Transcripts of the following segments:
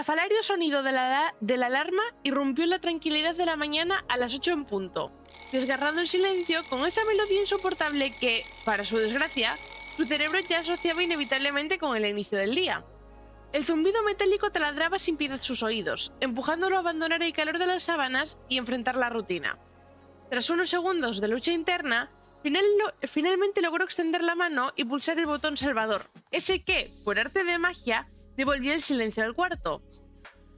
estrafalario sonido de la alarma irrumpió en la tranquilidad de la mañana a las 8 en punto, desgarrando el silencio con esa melodía insoportable que, para su desgracia, su cerebro ya asociaba inevitablemente con el inicio del día. El zumbido metálico taladraba sin piedad sus oídos, empujándolo a abandonar el calor de las sábanas y enfrentar la rutina. Tras unos segundos de lucha interna, finalmente logró extender la mano y pulsar el botón salvador, ese que, por arte de magia, devolvía el silencio al cuarto.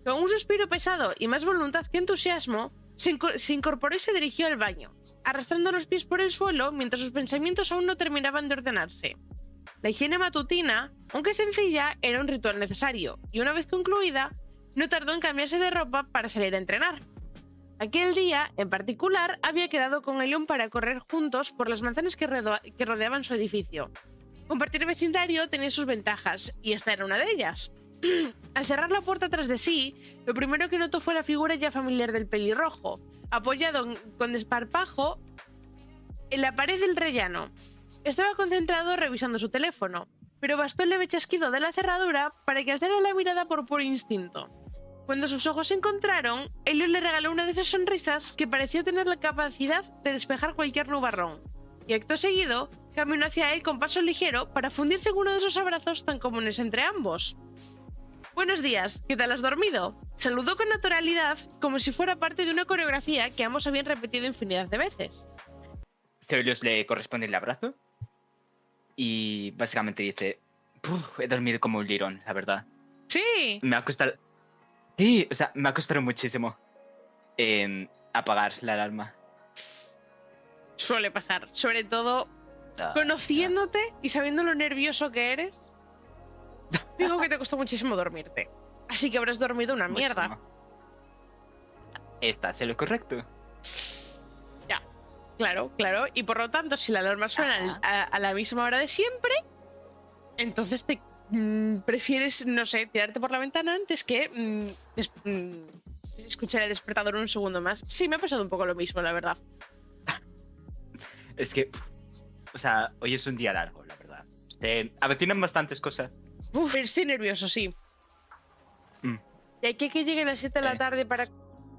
Con un suspiro pesado y más voluntad que entusiasmo, se incorporó y se dirigió al baño, arrastrando los pies por el suelo mientras sus pensamientos aún no terminaban de ordenarse. La higiene matutina, aunque sencilla, era un ritual necesario, y una vez concluida, no tardó en cambiarse de ropa para salir a entrenar. Aquel día, en particular, había quedado con Elion para correr juntos por las manzanas que rodeaban su edificio. Compartir vecindario tenía sus ventajas, y esta era una de ellas. Al cerrar la puerta tras de sí, lo primero que notó fue la figura ya familiar del pelirrojo, apoyado con desparpajo en la pared del rellano. Estaba concentrado revisando su teléfono, pero bastó el leve chasquido de la cerradura para que alzara la mirada por puro instinto. Cuando sus ojos se encontraron, Elion le regaló una de esas sonrisas que parecía tener la capacidad de despejar cualquier nubarrón, y acto seguido caminó hacia él con paso ligero para fundirse en uno de esos abrazos tan comunes entre ambos. «Buenos días, ¿qué tal has dormido?», saludó con naturalidad, como si fuera parte de una coreografía que ambos habían repetido infinidad de veces. Zoilios le corresponde el abrazo y básicamente dice: he dormido como un lirón, la verdad. Sí. Me ha costado... Sí, o sea, me ha costado muchísimo apagar la alarma. Suele pasar, sobre todo conociéndote y sabiendo lo nervioso que eres. Digo que te costó muchísimo dormirte. Así que habrás dormido una mierda. ¿Estás en lo correcto? Ya, claro. Y por lo tanto, si la alarma suena a la misma hora de siempre, entonces te prefieres, no sé, tirarte por la ventana antes que escuchar el despertador un segundo más. Sí, me ha pasado un poco lo mismo, la verdad. Es que, o sea, hoy es un día largo, la verdad. Avecinan bastantes cosas. Estoy nervioso, sí. Y aquí que llegue a las 7 de la tarde para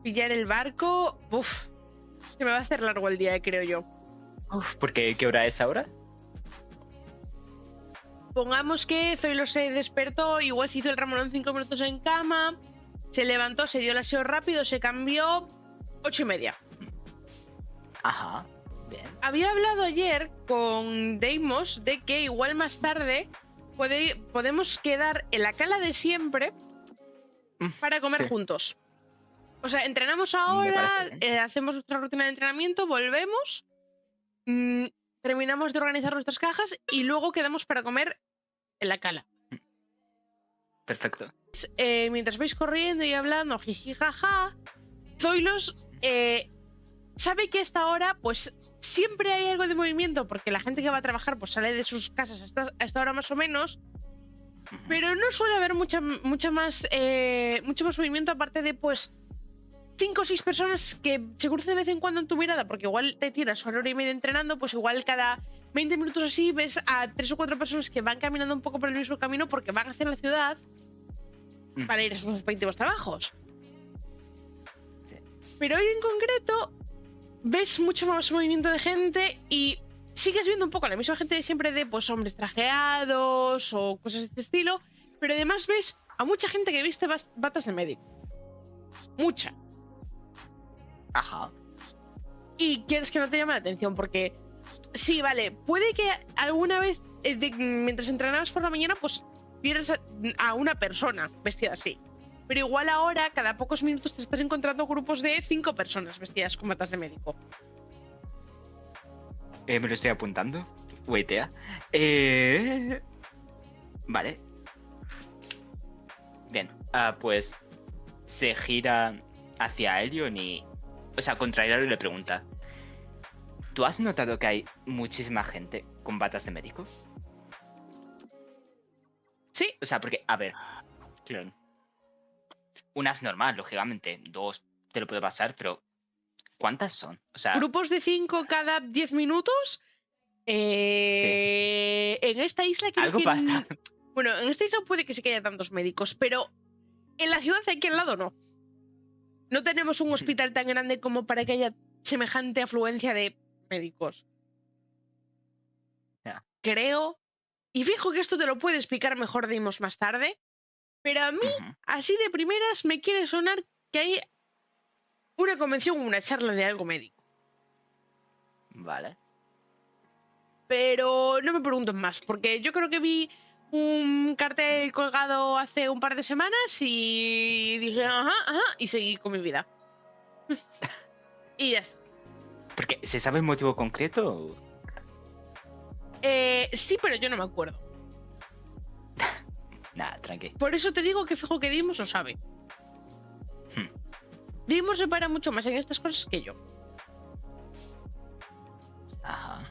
pillar el barco, se me va a hacer largo el día, creo yo. ¿Porque qué hora es ahora? Pongamos que Zoilo se despertó, igual se hizo el ramolón 5 minutos en cama, se levantó, se dio el aseo rápido, se cambió, 8:30. Ajá, bien. Había hablado ayer con Deimos de que igual más tarde podemos quedar en la cala de siempre para comer juntos. O sea, entrenamos ahora, hacemos nuestra rutina de entrenamiento, volvemos, terminamos de organizar nuestras cajas y luego quedamos para comer en la cala. Perfecto. Mientras vais corriendo y hablando, jiji, jaja, Zoilos sabe que a esta hora, pues siempre hay algo de movimiento, porque la gente que va a trabajar pues sale de sus casas a esta hora más o menos, pero no suele haber mucho más movimiento, aparte de pues 5 o 6 personas que se cruzan de vez en cuando en tu mirada, porque igual te tiras una hora y media entrenando, pues igual cada 20 minutos así ves a 3 o 4 personas que van caminando un poco por el mismo camino porque van hacia la ciudad para ir a sus respectivos trabajos. Pero hoy en concreto ves mucho más movimiento de gente y sigues viendo un poco a la misma gente de siempre, de pues hombres trajeados o cosas de este estilo, pero además ves a mucha gente que viste batas de médico. Mucha. Ajá. Y quieres que no te llame la atención porque sí, vale, puede que alguna vez mientras entrenabas por la mañana pues vieras a una persona vestida así, pero igual ahora cada pocos minutos te estás encontrando grupos de 5 personas vestidas con batas de médico. Me lo estoy apuntando. Waitea. Vale. Bien. Pues se gira hacia Elion y... O sea, contra Elion le pregunta: ¿tú has notado que hay muchísima gente con batas de médico? Sí. O sea, porque, a ver... Clon. Una es normal, lógicamente. 2 te lo puede pasar, pero... ¿cuántas son? O sea... ¿Grupos de 5 cada 10 minutos? Sí. En esta isla creo algo que... pasa. Bueno, en esta isla puede que sí que haya tantos médicos, pero En la ciudad de aquí al lado no. No tenemos un hospital tan grande como para que haya semejante afluencia de médicos. Ya. Creo, y fijo que esto te lo puede explicar mejor Deimos más tarde, pero a mí, así de primeras, me quiere sonar que hay una convención o una charla de algo médico. Vale. Pero no me pregunten más, porque yo creo que vi un cartel colgado hace un par de semanas y dije, ajá, y seguí con mi vida. Y ya está. Porque, ¿se sabe el motivo concreto? Sí, pero yo no me acuerdo. Nada, tranqui. Por eso te digo que fijo que Dimos lo sabe. Dimos se para mucho más en estas cosas que yo. Ajá.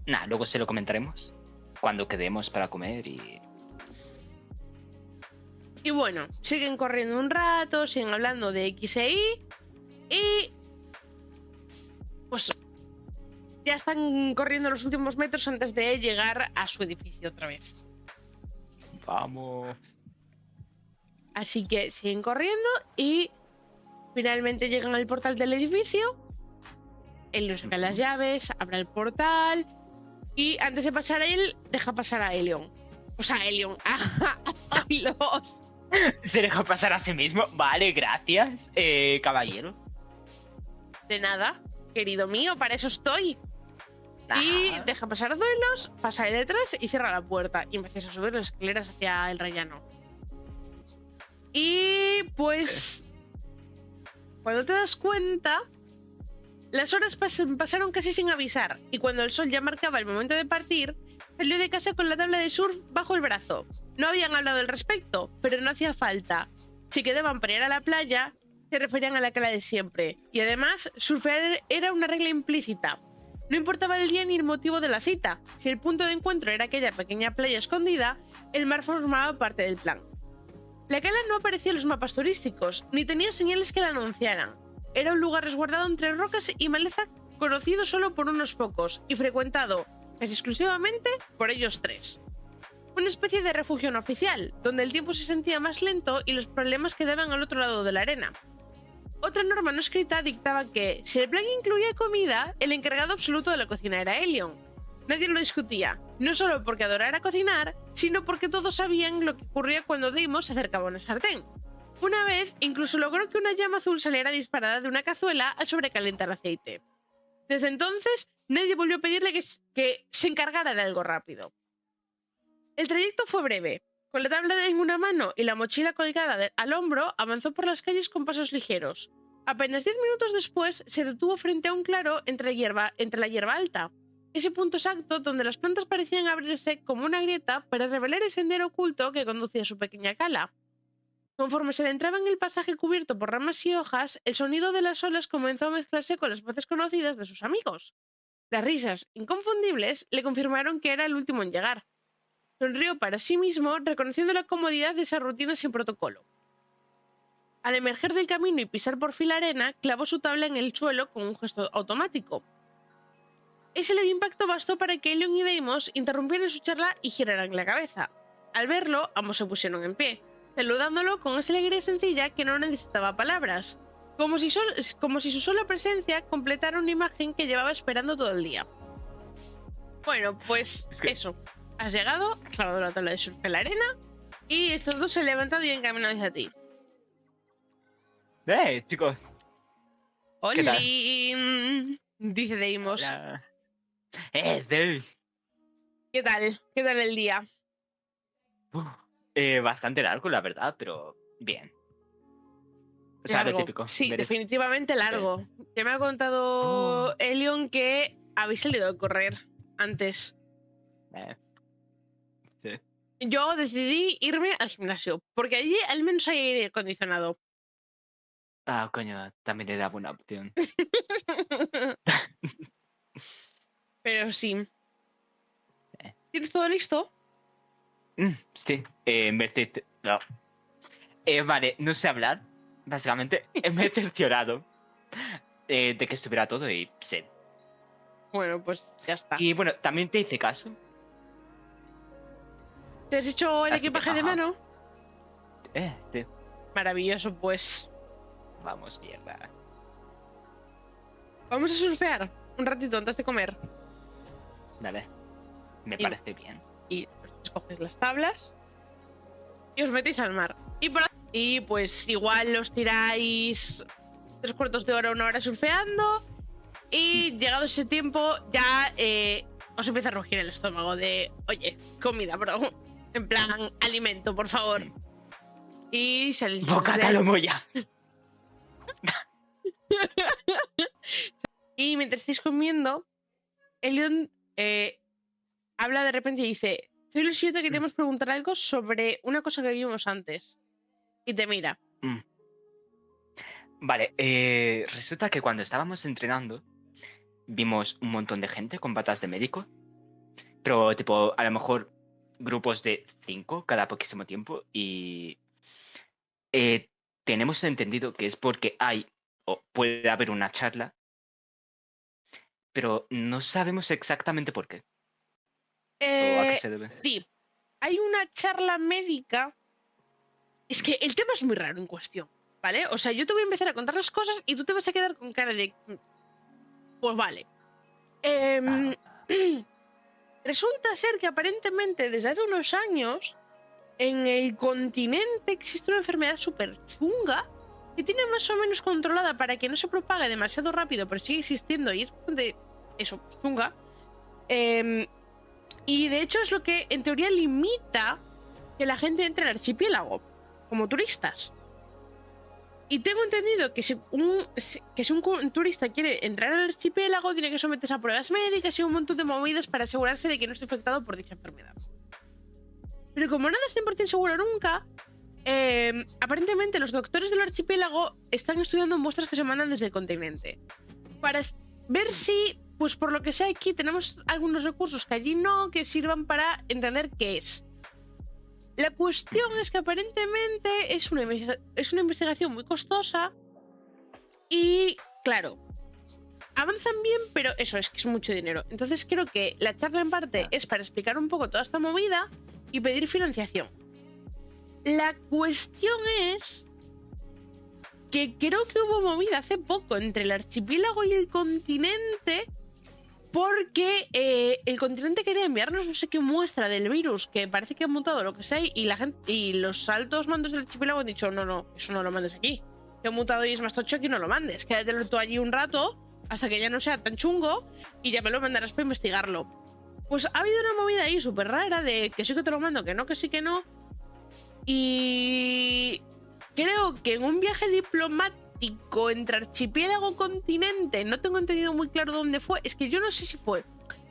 Nada, luego se lo comentaremos cuando quedemos para comer y... Y bueno, siguen corriendo un rato, siguen hablando de X e Y y... pues ya están corriendo los últimos metros antes de llegar a su edificio otra vez. Vamos. Así que siguen corriendo y finalmente llegan al portal del edificio. Él le saca las llaves, abre el portal y antes de pasar a él, deja pasar a Elion. O sea, a Elion, a Talos. Se deja pasar a sí mismo. Vale, gracias, caballero. De nada, querido mío, para eso estoy. Y deja pasar a Zoilos, pasa de detrás y cierra la puerta. Y empiezas a subir las escaleras hacia el rellano. Y pues... cuando te das cuenta, las horas pasaron casi sin avisar. Y cuando el sol ya marcaba el momento de partir, salió de casa con la tabla de surf bajo el brazo. No habían hablado al respecto, pero no hacía falta. Si quedaban para ir a la playa, se referían a la cala de siempre. Y además, surfear era una regla implícita. No importaba el día ni el motivo de la cita. Si el punto de encuentro era aquella pequeña playa escondida, el mar formaba parte del plan. La cala no aparecía en los mapas turísticos, ni tenía señales que la anunciaran. Era un lugar resguardado entre rocas y maleza conocido solo por unos pocos y frecuentado, casi exclusivamente, por ellos tres. Una especie de refugio no oficial, donde el tiempo se sentía más lento y los problemas quedaban al otro lado de la arena. Otra norma no escrita dictaba que, si el plan incluía comida, el encargado absoluto de la cocina era Elion. Nadie lo discutía, no solo porque adorara cocinar, sino porque todos sabían lo que ocurría cuando Deimos se acercaba a una sartén. Una vez, incluso logró que una llama azul saliera disparada de una cazuela al sobrecalentar aceite. Desde entonces, nadie volvió a pedirle que se encargara de algo rápido. El trayecto fue breve. Con la tabla en una mano y la mochila colgada al hombro, avanzó por las calles con pasos ligeros. Apenas 10 minutos después, se detuvo frente a un claro entre la hierba alta. Ese punto exacto donde las plantas parecían abrirse como una grieta para revelar el sendero oculto que conducía a su pequeña cala. Conforme se adentraba en el pasaje cubierto por ramas y hojas, el sonido de las olas comenzó a mezclarse con las voces conocidas de sus amigos. Las risas, inconfundibles, le confirmaron que era el último en llegar. Sonrió para sí mismo, reconociendo la comodidad de esa rutina sin protocolo. Al emerger del camino y pisar por fin la arena, clavó su tabla en el suelo con un gesto automático. Ese leve impacto bastó para que Elion y Deimos interrumpieran su charla y giraran la cabeza. Al verlo, ambos se pusieron en pie, saludándolo con esa alegría sencilla que no necesitaba palabras, como si su sola presencia completara una imagen que llevaba esperando todo el día. Bueno, pues eso. Has llegado, has clavado la tabla de surf en la arena y estos dos se han levantado y han caminado hacia ti. Chicos. ¡Oli! ¿Qué tal? Dice Deimos. Hola. Dave. ¿Qué tal? ¿Qué tal el día? Bastante largo, la verdad, pero bien. O sea, Largo. lo típico. Sí, definitivamente largo. Que me ha contado Elion que habéis salido a correr antes. Sí. Yo decidí irme al gimnasio, porque allí al menos hay aire acondicionado. Ah, coño, también era buena opción. Pero sí. ¿Tienes todo listo? Sí, no. Vale, no sé hablar, básicamente. Me he cerciorado de que estuviera todo y sí. Bueno, pues ya está. Y bueno, también te hice caso. ¿Te has hecho el Así equipaje que, de mano? Sí. Maravilloso, pues. Vamos, mierda. Vamos a surfear un ratito antes de comer. Dale. Me Y- parece bien. Y pues, cogéis las tablas y os metéis al mar. Y pues igual os tiráis 3/4 de hora, 1 hora surfeando. Y llegado ese tiempo ya os empieza a rugir el estómago de, oye, comida, bro. En plan, alimento, por favor. Y salís ¡Bocata lo moya! Y mientras estáis comiendo, Elion habla de repente y dice, Celus y yo te queríamos preguntar algo sobre una cosa que vimos antes. Y te mira. Vale, resulta que cuando estábamos entrenando vimos un montón de gente con batas de médico, pero tipo, a lo mejor grupos de 5 cada poquísimo tiempo y tenemos entendido que es porque hay o puede haber una charla, pero no sabemos exactamente por qué o a qué se debe. Sí, hay una charla médica. Es que el tema es muy raro en cuestión, ¿vale? O sea, yo te voy a empezar a contar las cosas y tú te vas a quedar con cara de... Pues vale. Resulta ser que aparentemente desde hace unos años en el continente existe una enfermedad súper chunga que tiene más o menos controlada para que no se propague demasiado rápido, pero sigue existiendo y es bastante eso, chunga. Y de hecho es lo que en teoría limita que la gente entre al archipiélago como turistas. Y tengo entendido que si un turista quiere entrar al archipiélago tiene que someterse a pruebas médicas y un montón de movidas para asegurarse de que no esté infectado por dicha enfermedad. Pero como nada es 100% seguro nunca, aparentemente los doctores del archipiélago están estudiando muestras que se mandan desde el continente para ver si, pues por lo que sea aquí, tenemos algunos recursos que allí no, que sirvan para entender qué es. La cuestión es que aparentemente es una investigación muy costosa y, claro, avanzan bien, pero eso es que es mucho dinero. Entonces creo que la charla en parte es para explicar un poco toda esta movida y pedir financiación. La cuestión es que creo que hubo movida hace poco entre el archipiélago y el continente porque el continente quería enviarnos no sé qué muestra del virus que parece que ha mutado lo que sea y la gente y los altos mandos del archipiélago han dicho no, eso no lo mandes aquí, que ha mutado y es más tocho, aquí no lo mandes, quédatelo tú allí un rato hasta que ya no sea tan chungo y ya me lo mandarás para investigarlo. Pues ha habido una movida ahí súper rara de que sí que te lo mando, que no, que sí que no. Y creo que en un viaje diplomático entre archipiélago y continente, no tengo entendido muy claro dónde fue, es que yo no sé si fue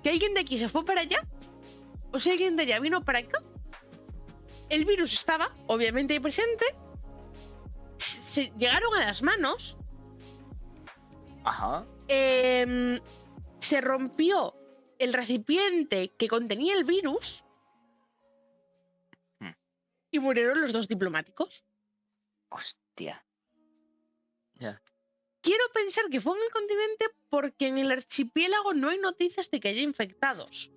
que alguien de aquí se fue para allá o si alguien de allá vino para acá. El virus estaba obviamente ahí presente, se llegaron a las manos. Ajá. Se rompió el recipiente que contenía el virus y murieron los 2 diplomáticos. Hostia. Ya. Quiero pensar que fue en el continente porque en el archipiélago no hay noticias de que haya infectados.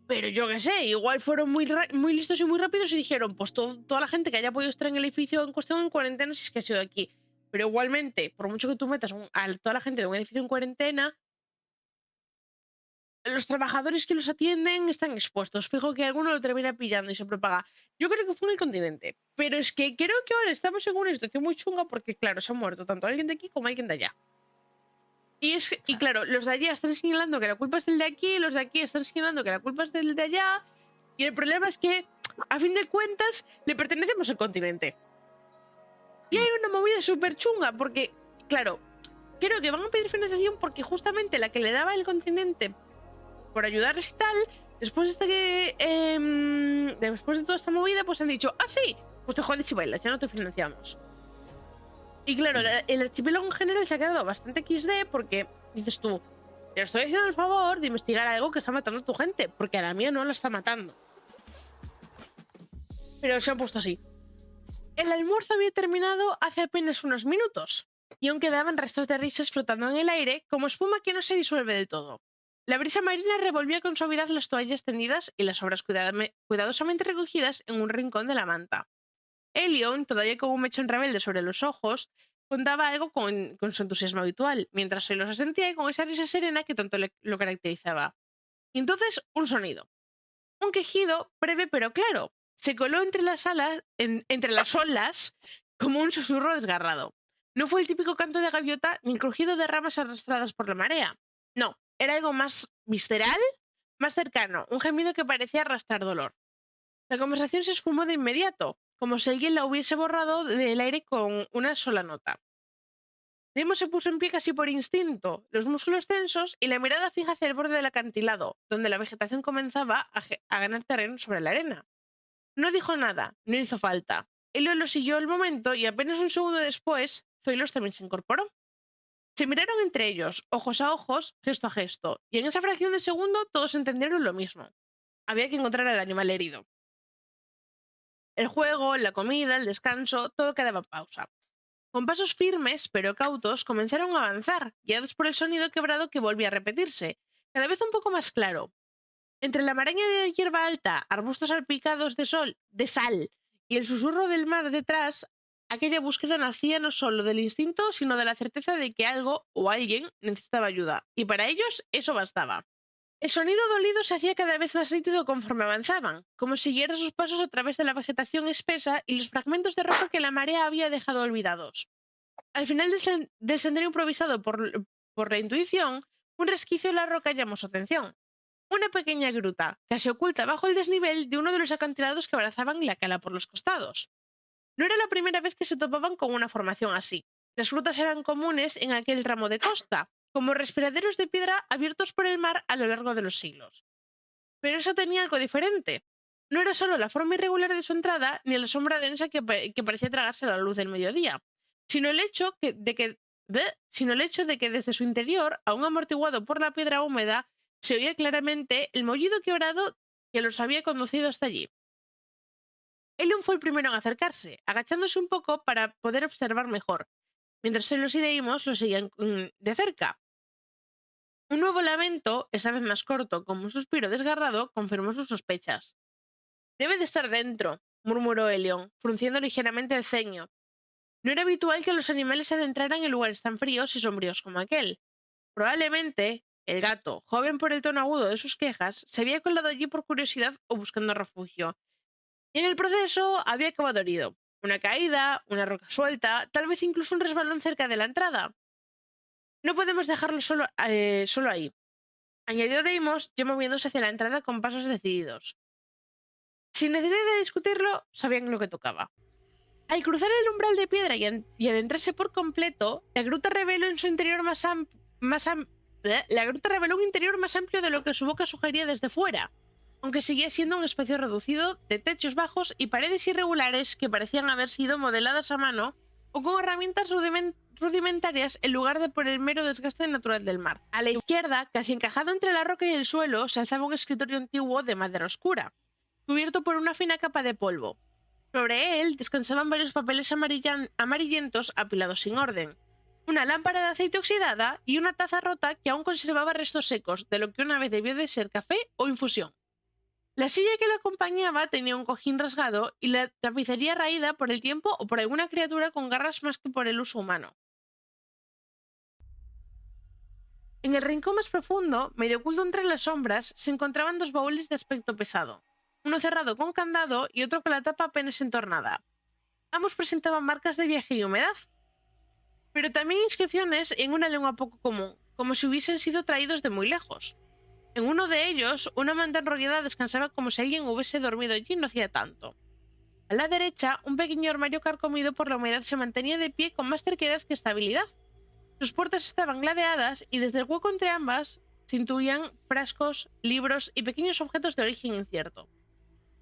Pero yo qué sé, igual fueron muy listos y muy rápidos y dijeron, pues toda la gente que haya podido estar en el edificio en cuestión en cuarentena si es que ha sido aquí. Pero igualmente, por mucho que tú metas a toda la gente de un edificio en cuarentena, los trabajadores que los atienden están expuestos. Fijo que alguno lo termina pillando y se propaga. Yo creo que fue en el continente. Pero es que creo que ahora estamos en una situación muy chunga porque, claro, se ha muerto tanto alguien de aquí como alguien de allá. Y claro, los de allá están señalando que la culpa es del de aquí, los de aquí están señalando que la culpa es del de allá. Y el problema es que, a fin de cuentas, le pertenecemos al continente. Y hay una movida súper chunga porque, claro, creo que van a pedir financiación porque justamente la que le daba el continente por ayudarles y tal, después de toda esta movida, pues han dicho, sí, pues te jodes y bailas, ya no te financiamos. Y claro, el archipiélago en general se ha quedado bastante XD porque dices tú, te estoy haciendo el favor de investigar algo que está matando a tu gente, porque a la mía no la está matando. Pero se han puesto así. El almuerzo había terminado hace apenas unos minutos, y aún quedaban restos de risas flotando en el aire como espuma que no se disuelve del todo. La brisa marina revolvía con suavidad las toallas tendidas y las sobras cuidadosamente recogidas en un rincón de la manta. Elion, todavía con un mechón rebelde sobre los ojos, contaba algo con su entusiasmo habitual, mientras se los asentía con esa risa serena que tanto lo caracterizaba. Y entonces, un sonido. Un quejido breve pero claro. Se coló entre las olas como un susurro desgarrado. No fue el típico canto de gaviota ni el crujido de ramas arrastradas por la marea. No, era algo más visceral, más cercano, un gemido que parecía arrastrar dolor. La conversación se esfumó de inmediato, como si alguien la hubiese borrado del aire con una sola nota. Nemo se puso en pie casi por instinto, los músculos tensos y la mirada fija hacia el borde del acantilado, donde la vegetación comenzaba a ganar terreno sobre la arena. No dijo nada, no hizo falta. Elio lo siguió el momento y apenas un segundo después, Zoilos también se incorporó. Se miraron entre ellos, ojos a ojos, gesto a gesto, y en esa fracción de segundo todos entendieron lo mismo. Había que encontrar al animal herido. El juego, la comida, el descanso, todo quedaba en pausa. Con pasos firmes, pero cautos, comenzaron a avanzar, guiados por el sonido quebrado que volvía a repetirse, cada vez un poco más claro. Entre la maraña de hierba alta, arbustos salpicados de sal y el susurro del mar detrás, aquella búsqueda nacía no solo del instinto, sino de la certeza de que algo o alguien necesitaba ayuda, y para ellos eso bastaba. El sonido dolido se hacía cada vez más nítido conforme avanzaban, como siguiera sus pasos a través de la vegetación espesa y los fragmentos de roca que la marea había dejado olvidados. Al final del sendero improvisado por la intuición, un resquicio en la roca llamó su atención. Una pequeña gruta, casi oculta bajo el desnivel de uno de los acantilados que abrazaban la cala por los costados. No era la primera vez que se topaban con una formación así. Las grutas eran comunes en aquel ramo de costa, como respiraderos de piedra abiertos por el mar a lo largo de los siglos. Pero eso tenía algo diferente. No era solo la forma irregular de su entrada, ni la sombra densa que parecía tragarse la luz del mediodía, sino el hecho de que desde su interior, aún amortiguado por la piedra húmeda, se oía claramente el mollido quebrado que los había conducido hasta allí. Elion fue el primero en acercarse, agachándose un poco para poder observar mejor, mientras Celos y Deimos lo seguían de cerca. Un nuevo lamento, esta vez más corto, como un suspiro desgarrado, confirmó sus sospechas. «Debe de estar dentro», murmuró Elion, frunciendo ligeramente el ceño. No era habitual que los animales se adentraran en lugares tan fríos y sombríos como aquel. Probablemente, el gato, joven por el tono agudo de sus quejas, se había colado allí por curiosidad o buscando refugio. Y en el proceso había acabado herido. Una caída, una roca suelta, tal vez incluso un resbalón cerca de la entrada. «No podemos dejarlo solo ahí», añadió Deimos, ya moviéndose hacia la entrada con pasos decididos. Sin necesidad de discutirlo, sabían lo que tocaba. Al cruzar el umbral de piedra y adentrarse por completo, la gruta reveló en su interior la gruta reveló un interior más amplio de lo que su boca sugería desde fuera, aunque seguía siendo un espacio reducido de techos bajos y paredes irregulares que parecían haber sido modeladas a mano o con herramientas rudimentarias en lugar de por el mero desgaste natural del mar. A la izquierda, casi encajado entre la roca y el suelo, se alzaba un escritorio antiguo de madera oscura, cubierto por una fina capa de polvo. Sobre él descansaban varios papeles amarillentos apilados sin orden, una lámpara de aceite oxidada y una taza rota que aún conservaba restos secos de lo que una vez debió de ser café o infusión. La silla que la acompañaba tenía un cojín rasgado y la tapicería raída por el tiempo o por alguna criatura con garras más que por el uso humano. En el rincón más profundo, medio oculto entre las sombras, se encontraban dos baúles de aspecto pesado, uno cerrado con candado y otro con la tapa apenas entornada. Ambos presentaban marcas de viaje y humedad, pero también inscripciones en una lengua poco común, como si hubiesen sido traídos de muy lejos. En uno de ellos, una manta enrollada descansaba como si alguien hubiese dormido allí no hacía tanto. A la derecha, un pequeño armario carcomido por la humedad se mantenía de pie con más terquedad que estabilidad. Sus puertas estaban gladeadas y desde el hueco entre ambas se intuían frascos, libros y pequeños objetos de origen incierto.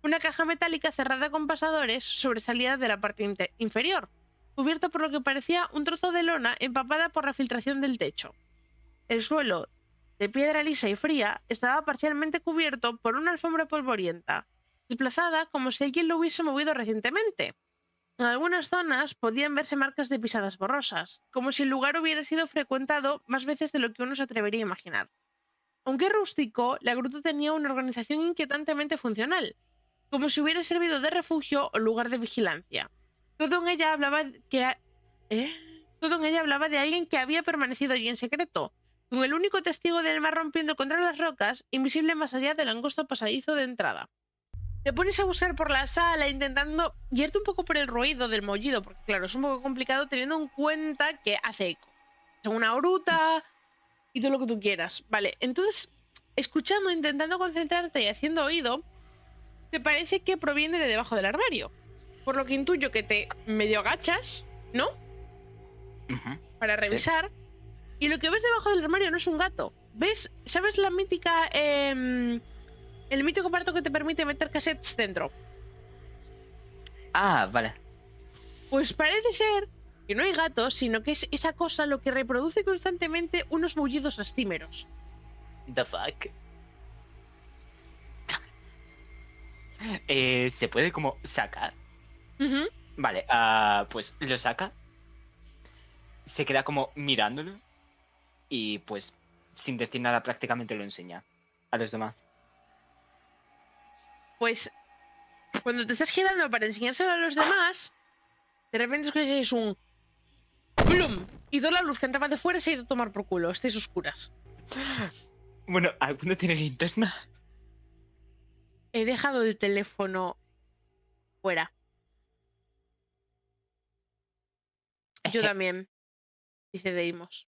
Una caja metálica cerrada con pasadores sobresalía de la parte inferior, cubierta por lo que parecía un trozo de lona empapada por la filtración del techo. El suelo, de piedra lisa y fría, estaba parcialmente cubierto por una alfombra polvorienta, desplazada como si alguien lo hubiese movido recientemente. En algunas zonas podían verse marcas de pisadas borrosas, como si el lugar hubiera sido frecuentado más veces de lo que uno se atrevería a imaginar. Aunque rústico, la gruta tenía una organización inquietantemente funcional, como si hubiera servido de refugio o lugar de vigilancia. Todo en ella hablaba Todo en ella hablaba de alguien que había permanecido allí en secreto, con el único testigo del mar rompiendo contra las rocas, invisible más allá del angosto pasadizo de entrada. Te pones a buscar por la sala intentando guiarte un poco por el ruido del mollido, porque claro, es un poco complicado teniendo en cuenta que hace eco. Es una gruta y todo lo que tú quieras. Vale, entonces, escuchando, intentando concentrarte y haciendo oído, te parece que proviene de debajo del armario. Por lo que intuyo que te medio agachas, ¿no? Para revisar. Sí. Y lo que ves debajo del armario no es un gato. ¿Ves? ¿Sabes la mítica... el mítico aparato que te permite meter cassettes dentro? Ah, vale. Pues parece ser que no hay gatos, sino que es esa cosa lo que reproduce constantemente unos mullidos lastimeros. The fuck. ¿Se puede como sacar? Vale, pues lo saca. Se queda como mirándolo. Y pues, sin decir nada, prácticamente lo enseña a los demás. Pues, cuando te estás girando para enseñárselo a los demás, de repente escuchas un ¡plum! Y toda la luz que entraba de fuera se ha ido a tomar por culo. Estáis oscuras. Bueno, ¿alguno tiene linterna? He dejado el teléfono fuera. Yo también, dice Deimos.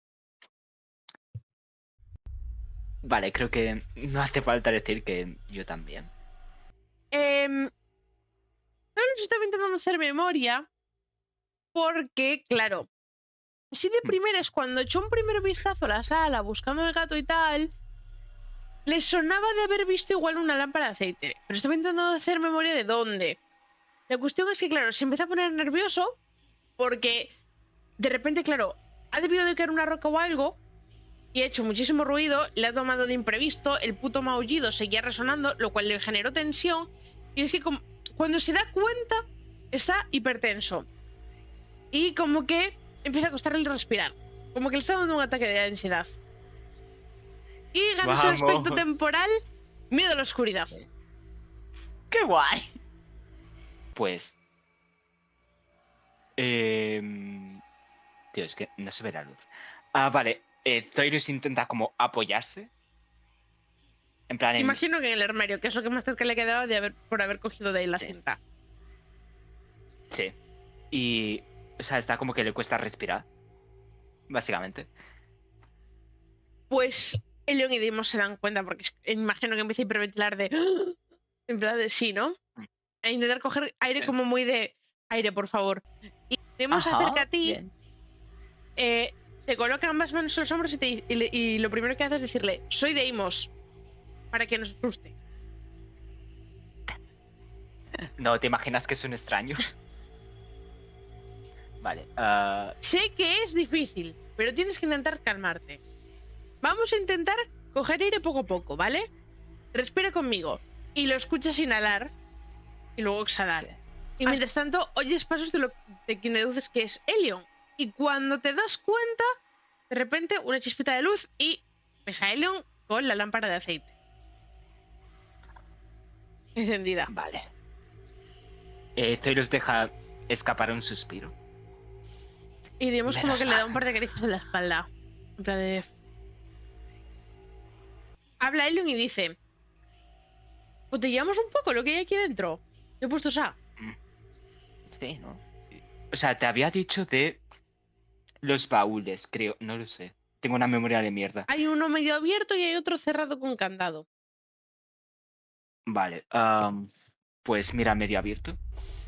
Vale, creo que no hace falta decir que yo también. Solo estaba intentando hacer memoria porque, claro, así de primeras, cuando echó un primer vistazo a la sala buscando el gato y tal, le sonaba de haber visto igual una lámpara de aceite. Pero estaba intentando hacer memoria de dónde. La cuestión es que, claro, se empieza a poner nervioso porque de repente, claro, ha debido de caer una roca o algo y ha hecho muchísimo ruido, le ha tomado de imprevisto, el puto maullido seguía resonando, lo cual le generó tensión y es que cuando se da cuenta está hipertenso y como que empieza a costarle el respirar, como que le está dando un ataque de ansiedad. Y ganas el aspecto temporal, miedo a la oscuridad. ¡Qué guay! Pues... Tío, es que no se ve la luz. Vale. Zoirus intenta como apoyarse. En plan... Imagino que en el armario, que es lo que más cerca le quedaba por haber cogido de ahí la cinta. Sí. Y... O sea, está como que le cuesta respirar. Básicamente. Pues... Elion y Deimos se dan cuenta porque imagino que empieza a hiperventilar de... En plan de sí, ¿no? A intentar coger aire como muy de... Aire, por favor. Y Deimos se acerca a ti. Te coloca ambas manos en los hombros y lo primero que hace es decirle: soy Deimos, para que nos asuste. No, ¿te imaginas que es un extraño? Vale. Sé que es difícil, pero tienes que intentar calmarte. Vamos a intentar coger aire poco a poco, ¿vale? Respira conmigo. Y lo escuchas inhalar y luego exhalar. Sí. Y mientras tanto, oyes pasos de quien deduces que es Elion. Y cuando te das cuenta, de repente, una chispita de luz y ves a Elion con la lámpara de aceite encendida. Vale. Zoirus deja escapar un suspiro. Y digamos como que le da un par de caricias en la espalda. En plan de... Habla Elion y dice: ¿o te llevamos un poco lo que hay aquí dentro? ¿Te he puesto esa? Sí, ¿no? O sea, te había dicho de los baúles, creo. No lo sé. Tengo una memoria de mierda. Hay uno medio abierto y hay otro cerrado con candado. Vale. Pues mira, medio abierto.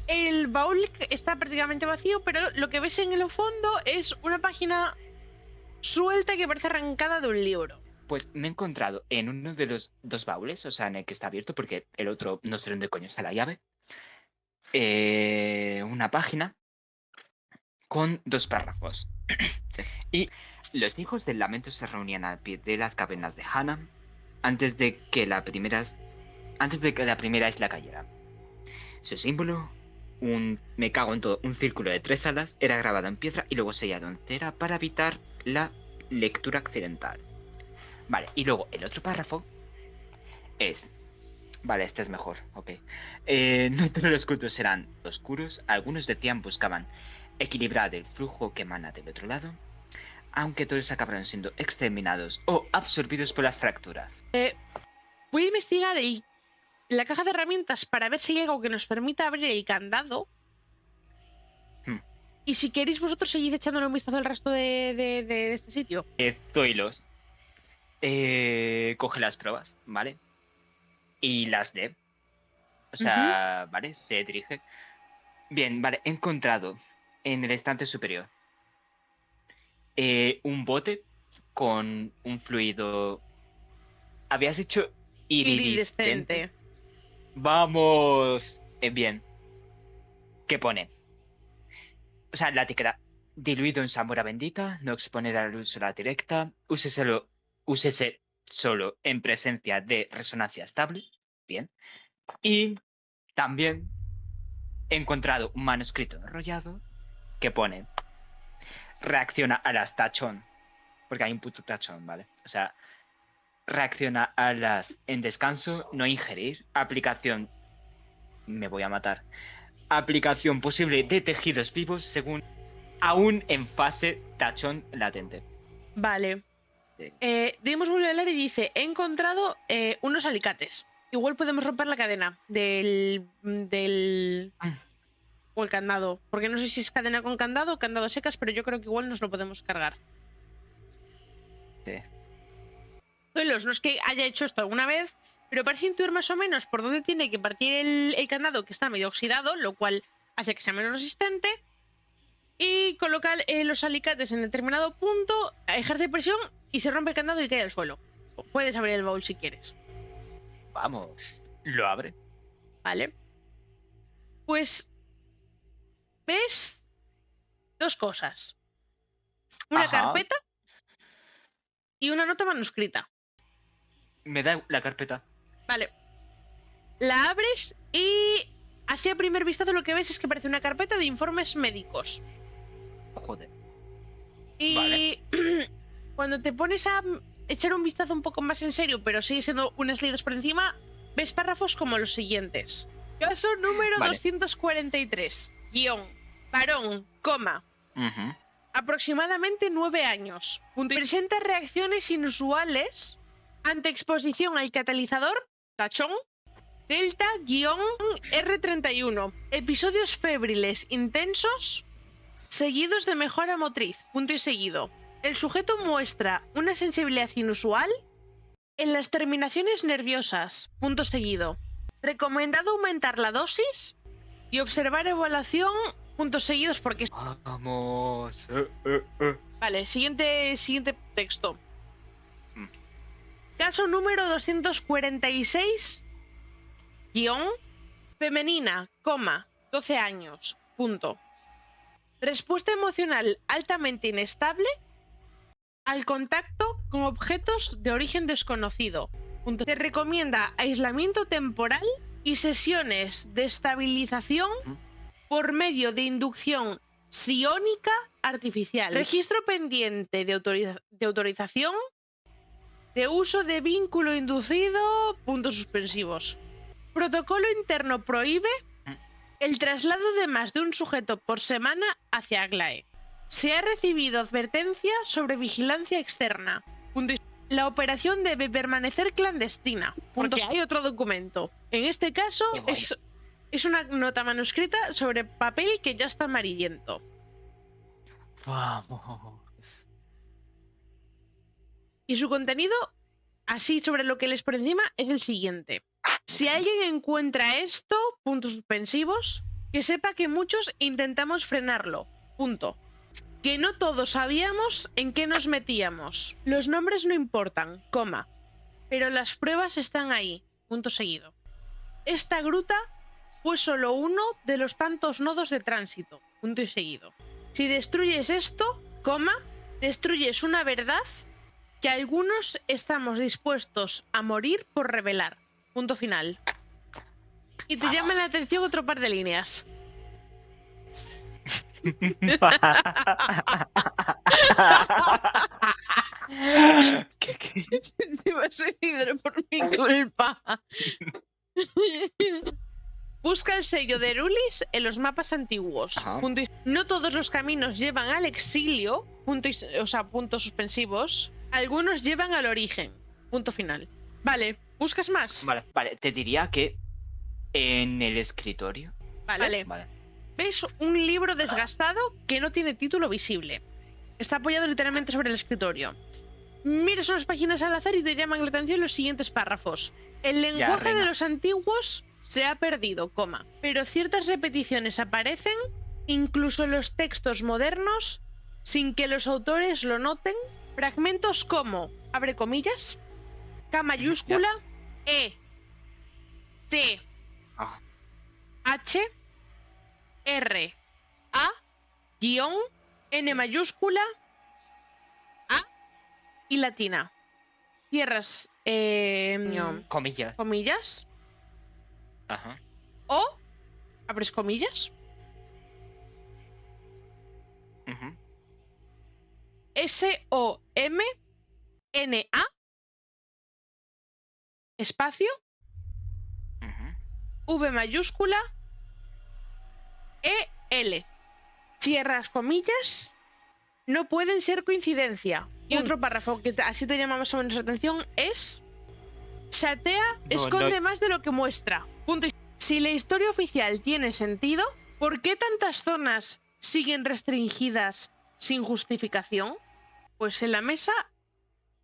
El baúl está prácticamente vacío, pero lo que ves en el fondo es una página suelta que parece arrancada de un libro. Pues me he encontrado en uno de los dos baúles, o sea, en el que está abierto, porque el otro no sé dónde coño está la llave, una página con 2 párrafos. Y los hijos del lamento se reunían al pie de las cavernas de Hanam antes de que la primera isla cayera. Su símbolo, me cago en todo, un círculo de 3 alas, era grabado en piedra y luego sellado en cera para evitar la lectura accidental. Vale, y luego el otro párrafo es... Vale, este es mejor, ok. No todos los cultos serán oscuros. Algunos decían buscaban equilibrar el flujo que emana del otro lado, aunque todos acabaron siendo exterminados o absorbidos por las fracturas. Voy a investigar la caja de herramientas para ver si hay algo que nos permita abrir el candado. Y si queréis vosotros seguid echándole un vistazo al resto de este sitio. Zoilos coge las pruebas, ¿vale? Y las lee. O sea, ¿vale? Se dirige. Bien, vale, he encontrado en el estante superior un bote con un fluido... ¿Habías dicho iridiscente? Vamos. Bien. ¿Qué pone? O sea, la etiqueta: diluido en salmuera bendita, no exponer a la luz solar directa, úsese solo en presencia de resonancia estable. Bien. Y también he encontrado un manuscrito enrollado que pone: reacciona a las tachón, porque hay un puto tachón, ¿vale? O sea, reacciona a las en descanso, no ingerir, aplicación... Me voy a matar. Aplicación posible de tejidos vivos según aún en fase tachón latente. Vale. Sí. Dimos vuelve a hablar y dice: he encontrado unos alicates. Igual podemos romper la cadena del o el candado. Porque no sé si es cadena con candado o candado secas, pero yo creo que igual nos lo podemos cargar. Sí. Zoilos, no es que haya hecho esto alguna vez, pero parece intuir más o menos por dónde tiene que partir el candado, que está medio oxidado, lo cual hace que sea menos resistente. Y coloca los alicates en determinado punto, ejerce presión y se rompe el candado y cae al suelo. Puedes abrir el baúl si quieres. Vamos, lo abre. Vale. Pues ves dos cosas. Una carpeta y una nota manuscrita. Me da la carpeta. Vale. La abres y así a primer vistazo lo que ves es que parece una carpeta de informes médicos. Joder. Y vale. Cuando te pones a echar un vistazo un poco más en serio, pero sigue siendo unas leídas por encima, ves párrafos como los siguientes. Caso número 243. Guión. Varón, coma. Aproximadamente 9 años. Presenta reacciones inusuales ante exposición al catalizador, tachón, Delta-R31. Episodios febriles intensos, seguidos de mejora motriz, punto y seguido. El sujeto muestra una sensibilidad inusual en las terminaciones nerviosas, punto seguido. Recomendado aumentar la dosis y observar evaluación, puntos seguidos porque... Vamos. Vale, siguiente texto. Caso número 246. Guión. Femenina, coma, 12 años, punto. Respuesta emocional altamente inestable al contacto con objetos de origen desconocido. Punto. Se recomienda aislamiento temporal y sesiones de estabilización por medio de inducción psiónica artificial. Registro pendiente de autorización de uso de vínculo inducido, puntos suspensivos. Protocolo interno prohíbe el traslado de más de un sujeto por semana hacia Aglae. Se ha recibido advertencia sobre vigilancia externa. La operación debe permanecer clandestina. Porque hay otro documento. En este caso es una nota manuscrita sobre papel que ya está amarillento. Vamos. Y su contenido, así sobre lo que lees por encima, es el siguiente. Si alguien encuentra esto, puntos suspensivos, que sepa que muchos intentamos frenarlo. Punto. Que no todos sabíamos en qué nos metíamos. Los nombres no importan, coma. Pero las pruebas están ahí. Punto seguido. Esta gruta fue solo uno de los tantos nodos de tránsito. Punto y seguido. Si destruyes esto, coma, destruyes una verdad que algunos estamos dispuestos a morir por revelar. Punto final. Y te llama la atención otro par de líneas. Te vas a ir por mi culpa. Busca el sello de Erulis en los mapas antiguos. Ajá. No todos los caminos llevan al exilio, puntos suspensivos. Algunos llevan al origen. Punto final. Vale, ¿buscas más? Vale, te diría que en el escritorio. Vale. ¿Ves un libro desgastado que no tiene título visible? Está apoyado literalmente sobre el escritorio. Miras unas páginas al azar y te llaman la atención los siguientes párrafos. El lenguaje de los antiguos se ha perdido, pero ciertas repeticiones aparecen, incluso en los textos modernos, sin que los autores lo noten. Fragmentos como, abre comillas, K mayúscula, E, T, H, R, A, guión, N mayúscula, A y latina. Cierras comillas. Ajá. O abres comillas. SOMNA espacio V mayúscula EL. Cierras comillas. No pueden ser coincidencia. Y otro párrafo que así te llama más o menos la atención es: Satea esconde más de lo que muestra. Punto. Si la historia oficial tiene sentido, ¿por qué tantas zonas siguen restringidas sin justificación? Pues en la mesa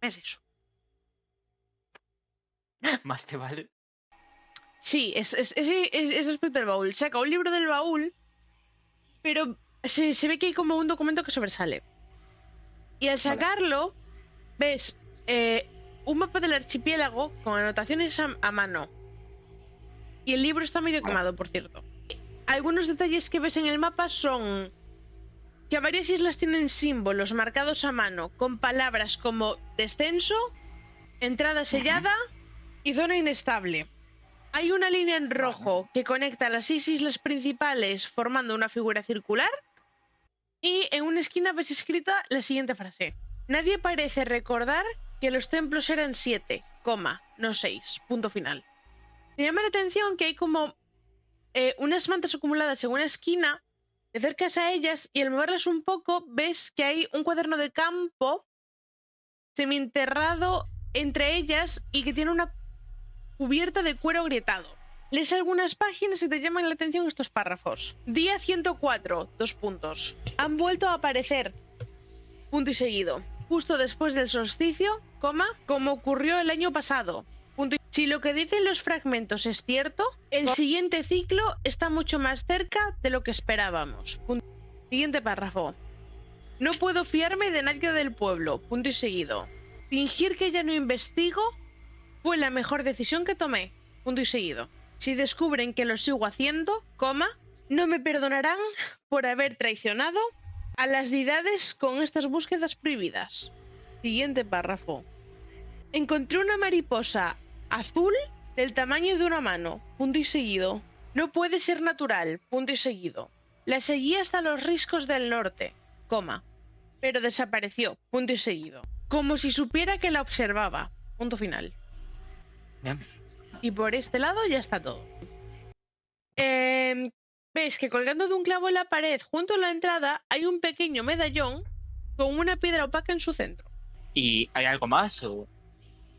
es eso. Más te vale. Sí, es respecto al baúl. Saca un libro del baúl, pero se ve que hay como un documento que sobresale. Y al sacarlo, ves un mapa del archipiélago con anotaciones a mano. Y el libro está medio quemado, por cierto. Algunos detalles que ves en el mapa son que varias islas tienen símbolos marcados a mano con palabras como descenso, entrada sellada y zona inestable. Hay una línea en rojo que conecta las 6 islas principales formando una figura circular. Y en una esquina ves escrita la siguiente frase: nadie parece recordar que los templos eran 7, no 6. Punto final. Me llama la atención que hay como unas mantas acumuladas en una esquina. Te acercas a ellas y al moverlas un poco ves que hay un cuaderno de campo semienterrado entre ellas y que tiene una cubierta de cuero agrietado. Lees algunas páginas y te llaman la atención estos párrafos. Día 104, 2 puntos. Han vuelto a aparecer, punto y seguido, justo después del solsticio, como ocurrió el año pasado. Punto. Si lo que dicen los fragmentos es cierto, el siguiente ciclo está mucho más cerca de lo que esperábamos. Punto. Siguiente párrafo. No puedo fiarme de nadie del pueblo. Punto y seguido. Fingir que ya no investigo fue la mejor decisión que tomé. Punto y seguido. Si descubren que lo sigo haciendo, no me perdonarán por haber traicionado a las deidades con estas búsquedas prohibidas. Siguiente párrafo. Encontré una mariposa azul del tamaño de una mano. Punto y seguido. No puede ser natural. Punto y seguido. La seguí hasta los riscos del norte, pero desapareció. Punto y seguido. Como si supiera que la observaba. Punto final. Bien. Y por este lado ya está todo. Ves que colgando de un clavo en la pared junto a la entrada hay un pequeño medallón con una piedra opaca en su centro. ¿Y hay algo más o...?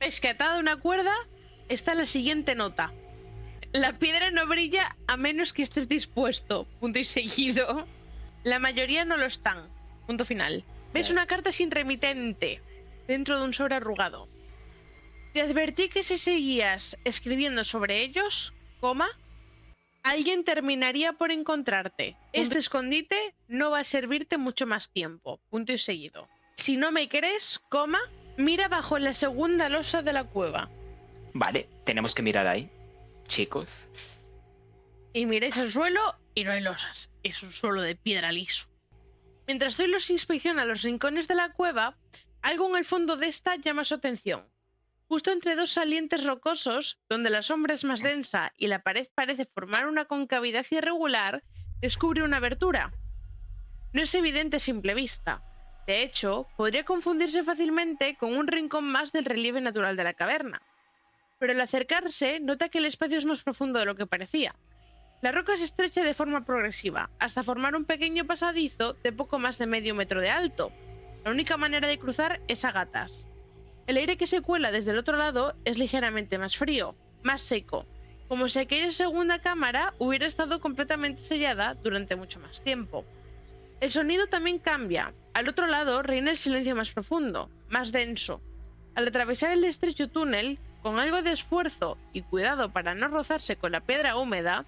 Ves que atada a una cuerda está la siguiente nota: la piedra no brilla a menos que estés dispuesto. Punto y seguido. La mayoría no lo están. Punto final. Ves una carta sin remitente dentro de un sobre arrugado. Te advertí que si seguías escribiendo sobre ellos, alguien terminaría por encontrarte. Este escondite no va a servirte mucho más tiempo. Punto y seguido. Si no me crees, mira bajo la segunda losa de la cueva. Vale, tenemos que mirar ahí, chicos. Y miráis al suelo y no hay losas. Es un suelo de piedra liso. Mientras Zoilos inspecciona los rincones de la cueva, algo en el fondo de esta llama su atención. Justo entre dos salientes rocosos, donde la sombra es más densa y la pared parece formar una concavidad irregular, descubre una abertura. No es evidente a simple vista. De hecho, podría confundirse fácilmente con un rincón más del relieve natural de la caverna. Pero al acercarse, nota que el espacio es más profundo de lo que parecía. La roca se estrecha de forma progresiva, hasta formar un pequeño pasadizo de poco más de medio metro de alto. La única manera de cruzar es a gatas. El aire que se cuela desde el otro lado es ligeramente más frío, más seco, como si aquella segunda cámara hubiera estado completamente sellada durante mucho más tiempo. El sonido también cambia. Al otro lado reina el silencio más profundo, más denso. Al atravesar el estrecho túnel, con algo de esfuerzo y cuidado para no rozarse con la piedra húmeda,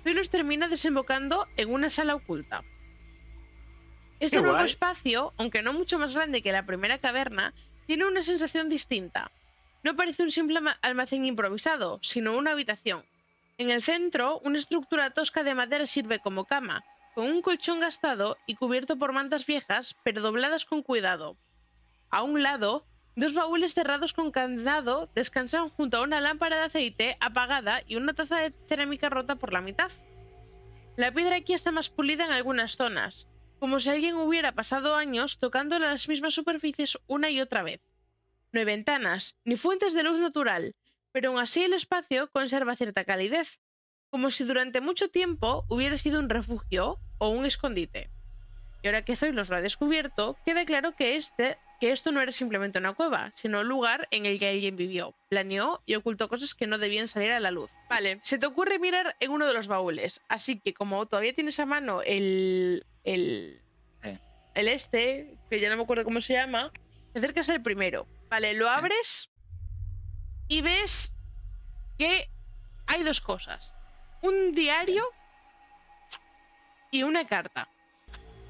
Phyllis termina desembocando en una sala oculta. Este nuevo espacio, aunque no mucho más grande que la primera caverna, tiene una sensación distinta. No parece un simple almacén improvisado, sino una habitación. En el centro, una estructura tosca de madera sirve como cama, con un colchón gastado y cubierto por mantas viejas, pero dobladas con cuidado. A un lado, dos baúles cerrados con candado descansan junto a una lámpara de aceite apagada y una taza de cerámica rota por la mitad. La piedra aquí está más pulida en algunas zonas, como si alguien hubiera pasado años tocando las mismas superficies una y otra vez. No hay ventanas, ni fuentes de luz natural, pero aún así el espacio conserva cierta calidez, como si durante mucho tiempo hubiera sido un refugio o un escondite. Y ahora que Zoilos lo ha descubierto, queda claro que esto no era simplemente una cueva, sino un lugar en el que alguien vivió, planeó y ocultó cosas que no debían salir a la luz. Vale, se te ocurre mirar en uno de los baúles, así que como todavía tienes a mano el que ya no me acuerdo cómo se llama, te acercas al primero. Vale, lo abres y ves que hay dos cosas. Un diario y una carta.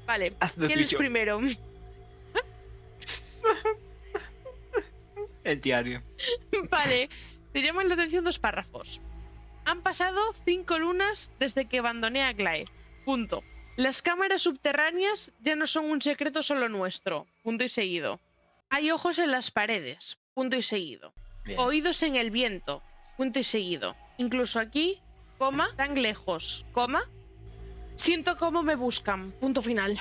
Vale, ¿qué es primero? El diario. Vale, te llaman la atención dos párrafos. Han pasado 5 lunas desde que abandoné a Glae. Punto. Las cámaras subterráneas ya no son un secreto solo nuestro. Punto y seguido. Hay ojos en las paredes. Punto y seguido. Bien. Oídos en el viento. Punto y seguido. Incluso aquí, coma, tan lejos, coma. Siento cómo me buscan. Punto final.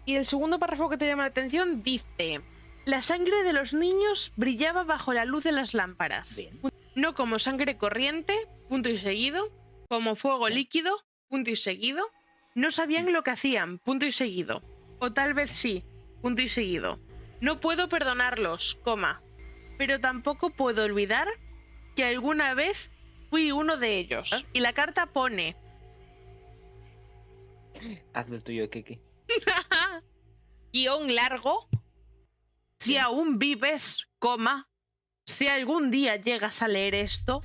Y el segundo párrafo que te llama la atención dice: la sangre de los niños brillaba bajo la luz de las lámparas. Bien. No como sangre corriente, punto y seguido, como fuego líquido, punto y seguido. No sabían lo que hacían, punto y seguido. O tal vez sí, punto y seguido. No puedo perdonarlos, coma. Pero tampoco puedo olvidar que alguna vez fui uno de ellos. Y la carta pone: Haz lo tuyo, Kiki. guión largo. Si Sí. aún vives, coma. Si algún día llegas a leer esto,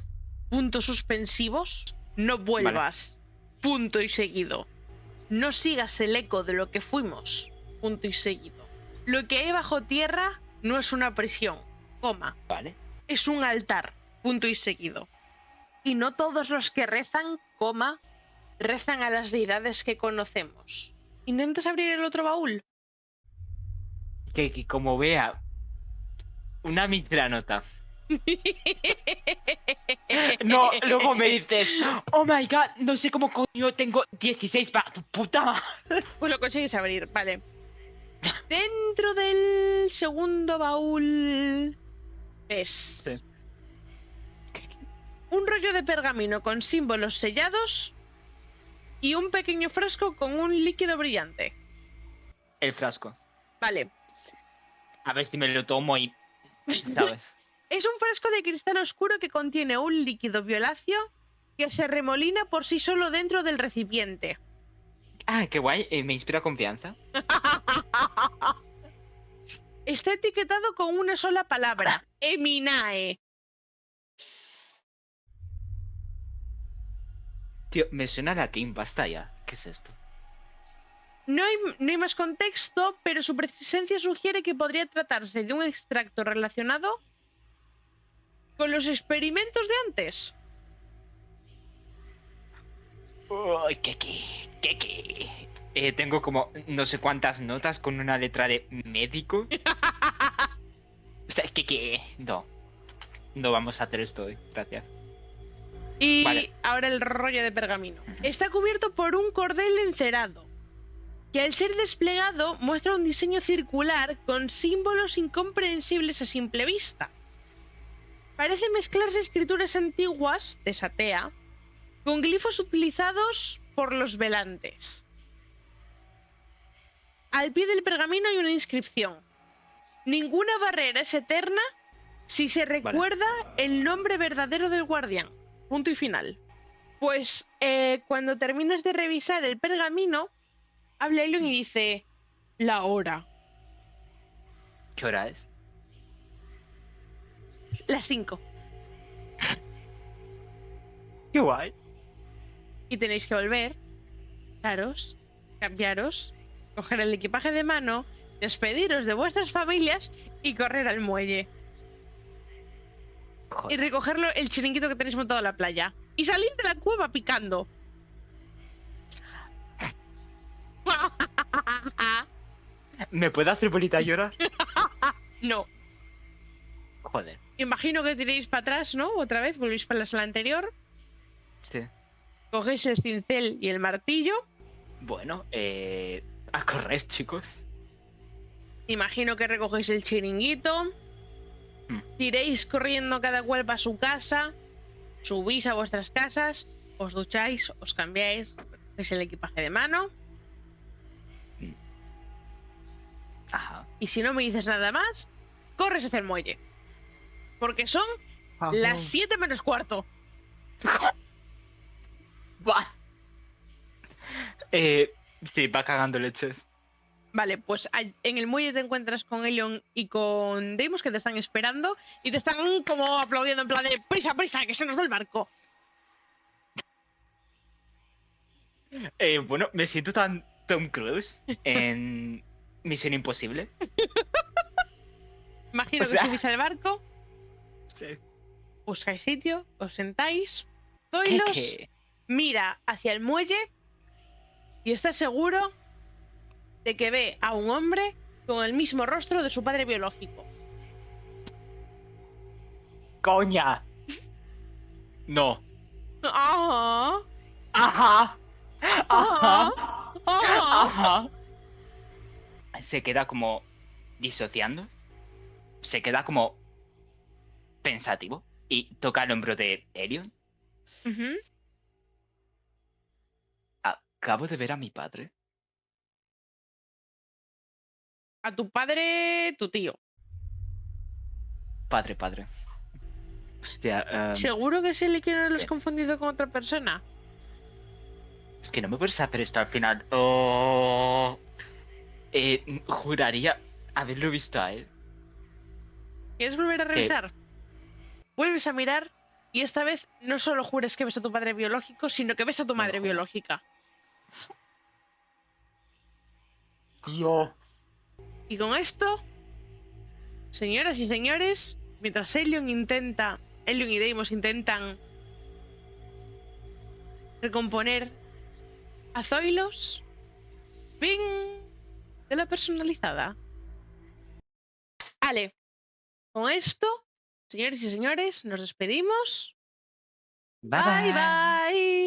puntos suspensivos, no vuelvas. Vale. Punto y seguido. No sigas el eco de lo que fuimos. Punto y seguido. Lo que hay bajo tierra no es una prisión, coma. Vale. Es un altar. Punto y seguido. Y no todos los que rezan, coma, rezan a las deidades que conocemos. ¿Intentas abrir el otro baúl? Que como vea una micranota. No, luego me dices, oh my god, no sé cómo coño tengo 16 para tu puta madre. Pues lo consigues abrir, vale. Dentro del segundo baúl ves un rollo de pergamino con símbolos sellados y un pequeño frasco con un líquido brillante. El frasco. Vale. A ver si me lo tomo y... ¿sabes? Es un frasco de cristal oscuro que contiene un líquido violáceo que se remolina por sí solo dentro del recipiente. Ah, qué guay, me inspira confianza. Está etiquetado con una sola palabra: Eminae. Tío, me suena latín, basta ya. ¿Qué es esto? No hay más contexto, pero su presencia sugiere que podría tratarse de un extracto relacionado con los experimentos de antes. Uy, Kiki. Tengo como no sé cuántas notas con una letra de médico. O sea, Kiki, no vamos a hacer esto hoy, gracias. Y vale. Ahora el rollo de pergamino. Está cubierto por un cordel encerado. que al ser desplegado muestra un diseño circular con símbolos incomprensibles a simple vista. Parece mezclarse escrituras antiguas de Satea con glifos utilizados por los velantes. Al pie del pergamino hay una inscripción. Ninguna barrera es eterna si se recuerda el nombre verdadero del guardián. Punto y final. Pues cuando terminas de revisar el pergamino, habla Elion y dice: la hora. ¿Qué hora es? Las 5. Qué guay. Y tenéis que volver, claros, cambiaros, coger el equipaje de mano, despediros de vuestras familias y correr al muelle. Joder. Y recogerlo el chiringuito que tenéis montado en la playa. Y salir de la cueva picando. ¿Me puede hacer bolita llorar? No. Joder. Imagino que tiréis para atrás, ¿no? Otra vez, volvéis para la sala anterior. Sí. Cogéis el cincel y el martillo. Bueno, a correr, chicos. Imagino que recogéis el chiringuito. Tiréis corriendo cada cual para su casa. Subís a vuestras casas. Os ducháis, os cambiáis. Recogéis el equipaje de mano. Ajá. Y si no me dices nada más, corres hacia el muelle. Porque son las 7 menos cuarto. Va. Sí, va cagando leches. Vale, pues en el muelle te encuentras con Elion y con Deimos, que te están esperando y te están como aplaudiendo en plan de prisa, prisa, que se nos va el barco. Bueno, me siento tan Tom Cruise en Misión Imposible. Imagino O que sea- subís al barco, Sí. buscáis sitio, os sentáis. ¿Qué, Zoilos qué? mira hacia el muelle y está seguro de que ve a un hombre con el mismo rostro de su padre biológico. ¡Coña! No. ¡Ah! Ajá. Ajá. ¡Ah! Ajá. Se queda como disociando. Se queda como pensativo. Y toca el hombro de Elion. Ujú. Acabo de ver a mi padre. A tu padre, tu tío. Padre. Hostia, ¿Seguro que es el que no lo has sí. confundido con otra persona? es que no me puedes hacer esto al final. Oh. Juraría haberlo visto a él. ¿Quieres volver a revisar? Vuelves a mirar y esta vez no solo juras que ves a tu padre biológico, sino que ves a tu madre jodas. biológica. Dios. Y con esto, señoras y señores, mientras Elion y Deimos intentan recomponer a Zoilos, fin de la personalizada. Vale, con esto, señores y señores, nos despedimos. Bye Bye bye.